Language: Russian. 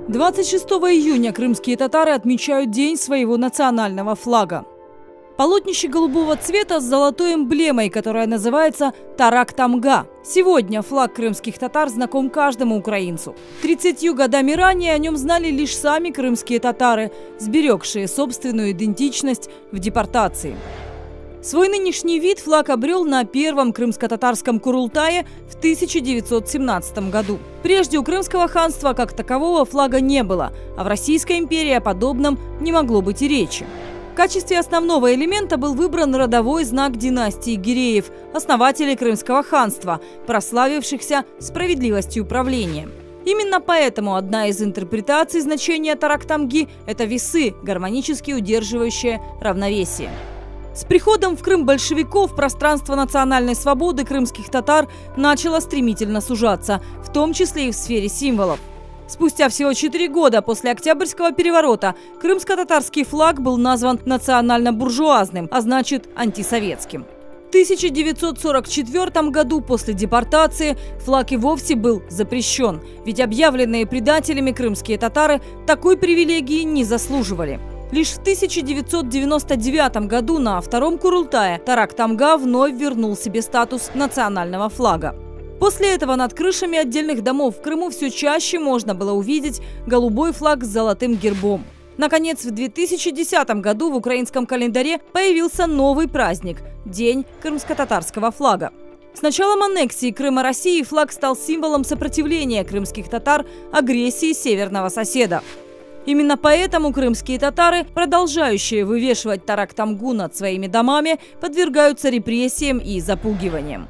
26 июня крымские татары отмечают день своего национального флага. Полотнище голубого цвета с золотой эмблемой, которая называется Тарак-Тамга. Сегодня флаг крымских татар знаком каждому украинцу. 30 годами ранее о нем знали лишь сами крымские татары, сберегшие собственную идентичность в депортации. Свой нынешний вид флаг обрел на первом крымско-татарском Курултае в 1917 году. Прежде у Крымского ханства как такового флага не было, а в Российской империи о подобном не могло быть и речи. В качестве основного элемента был выбран родовой знак династии Гиреев, основателей Крымского ханства, прославившихся справедливостью правления. Именно поэтому одна из интерпретаций значения Тарак-Тамги – это весы, гармонически удерживающие равновесие. С приходом в Крым большевиков пространство национальной свободы крымских татар начало стремительно сужаться, в том числе и в сфере символов. Спустя всего 4 года после Октябрьского переворота крымско-татарский флаг был назван национально-буржуазным, а значит антисоветским. В 1944 году после депортации флаг и вовсе был запрещен, ведь объявленные предателями крымские татары такой привилегии не заслуживали. Лишь в 1999 году на втором Курултае Тарак-Тамга вновь вернул себе статус национального флага. После этого над крышами отдельных домов в Крыму все чаще можно было увидеть голубой флаг с золотым гербом. Наконец, в 2010 году в украинском календаре появился новый праздник – День крымско-татарского флага. С началом аннексии Крыма России флаг стал символом сопротивления крымских татар агрессии северного соседа. Именно поэтому крымские татары, продолжающие вывешивать Тарак-Тамгу над своими домами, подвергаются репрессиям и запугиваниям.